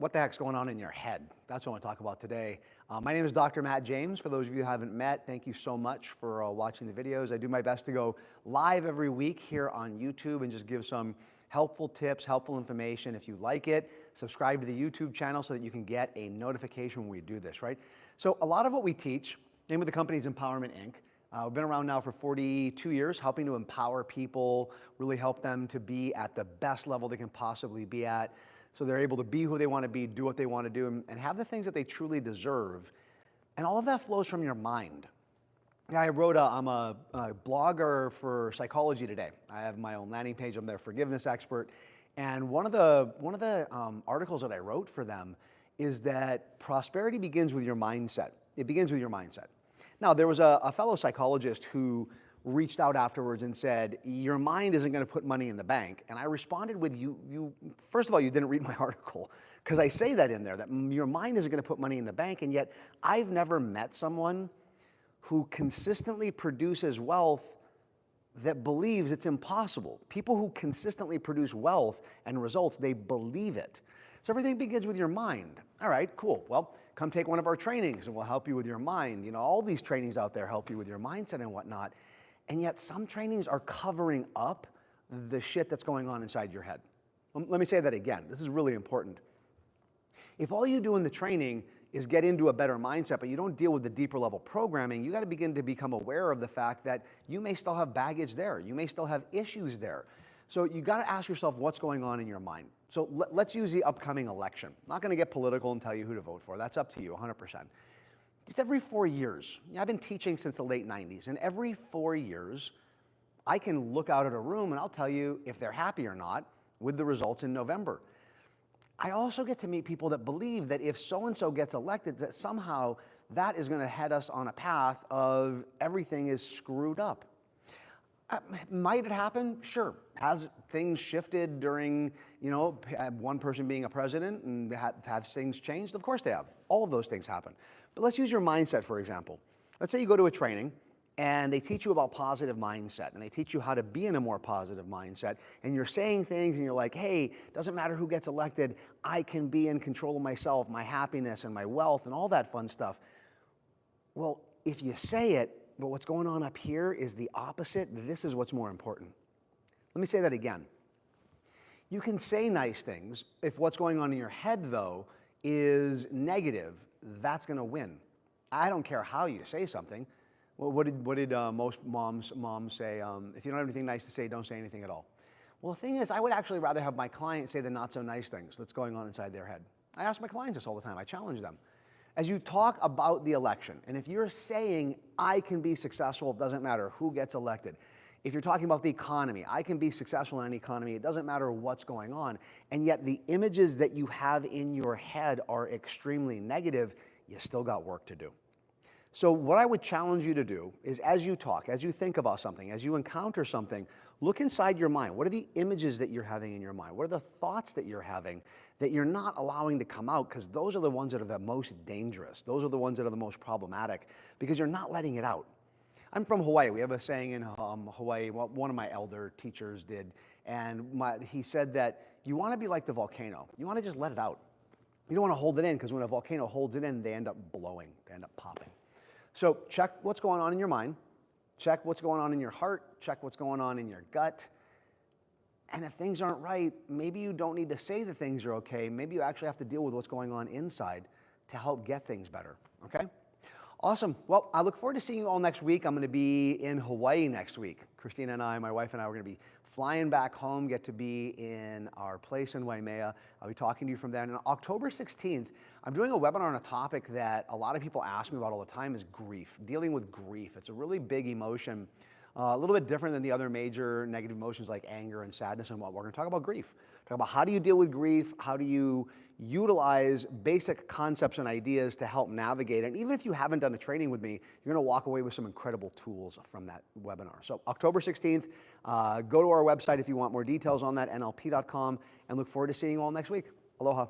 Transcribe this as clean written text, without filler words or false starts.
what the heck's going on in your head? That's what I want to talk about today. My name is Dr. Matt James. For those of you who haven't met, thank you so much for watching the videos. I do my best to go live every week here on YouTube and just give some helpful tips, helpful information. If you like it, subscribe to the YouTube channel so that you can get a notification when we do this, right? So a lot of what we teach, name of the company is Empowerment Inc. We've been around now for 42 years, helping to empower people, really help them to be at the best level they can possibly be at, so they're able to be who they want to be, do what they want to do, and have the things that they truly deserve. And all of that flows from your mind. I'm a blogger for Psychology Today. I have my own landing page. I'm their forgiveness expert. And one of the articles that I wrote for them is that prosperity begins with your mindset. It begins with your mindset. Now, there was a fellow psychologist who reached out afterwards and said, your mind isn't going to put money in the bank. And I responded with, first of all, you didn't read my article, because I say that in there, that your mind isn't going to put money in the bank. And yet I've never met someone who consistently produces wealth that believes it's impossible. People who consistently produce wealth and results, they believe it. So everything begins with your mind. All right, cool. Well, come take one of our trainings and we'll help you with your mind. You know, all these trainings out there help you with your mindset and whatnot. And yet some trainings are covering up the shit that's going on inside your head. Let me say that again. This is really important. If all you do in the training is get into a better mindset, but you don't deal with the deeper level programming, you got to begin to become aware of the fact that you may still have baggage there. You may still have issues there. So you got to ask yourself what's going on in your mind. So let's use the upcoming election. I'm not going to get political and tell you who to vote for. That's up to you, 100%. Just every 4 years, I've been teaching since the late 90s, and every 4 years, I can look out at a room and I'll tell you if they're happy or not with the results in November. I also get to meet people that believe that if so-and-so gets elected, that somehow that is going to head us on a path of everything is screwed up. Might it happen? Sure. Has things shifted during, one person being a president and have things changed? Of course they have. All of those things happen. But let's use your mindset, for example. Let's say you go to a training and they teach you about positive mindset and they teach you how to be in a more positive mindset, and you're saying things and you're like, hey, doesn't matter who gets elected, I can be in control of myself, my happiness and my wealth and all that fun stuff. Well, if you say it, but what's going on up here is the opposite, this is what's more important. Let me say that again. You can say nice things. If what's going on in your head, though, is negative, that's going to win. I don't care how you say something. Well, what did most moms say? If you don't have anything nice to say, don't say anything at all. Well, the thing is, I would actually rather have my client say the not so nice things that's going on inside their head. I ask my clients this all the time. I challenge them. As you talk about the election, and if you're saying, I can be successful, it doesn't matter who gets elected. If you're talking about the economy, I can be successful in any economy, it doesn't matter what's going on, and yet the images that you have in your head are extremely negative, you still got work to do. So what I would challenge you to do is, as you talk, as you think about something, as you encounter something, look inside your mind. What are the images that you're having in your mind? What are the thoughts that you're having that you're not allowing to come out? Because those are the ones that are the most dangerous. Those are the ones that are the most problematic, because you're not letting it out. I'm from Hawaii. We have a saying in Hawaii, one of my elder teachers did, and he said that you want to be like the volcano. You want to just let it out. You don't want to hold it in, because when a volcano holds it in, they end up blowing, they end up popping. So check what's going on in your mind, check what's going on in your heart, check what's going on in your gut. And if things aren't right, maybe you don't need to say the things are okay. Maybe you actually have to deal with what's going on inside to help get things better, okay? Awesome. Well, I look forward to seeing you all next week. I'm going to be in Hawaii next week. Christina and I, my wife and I, we're going to be flying back home, get to be in our place in Waimea. I'll be talking to you from there. And on October 16th, I'm doing a webinar on a topic that a lot of people ask me about all the time, is grief, dealing with grief. It's a really big emotion, a little bit different than the other major negative emotions like anger and sadness and what. We're going to talk about grief. Talk about how do you deal with grief, how do you utilize basic concepts and ideas to help navigate it. And even if you haven't done a training with me, you're going to walk away with some incredible tools from that webinar. So October 16th, go to our website if you want more details on that, nlp.com, and look forward to seeing you all next week. Aloha.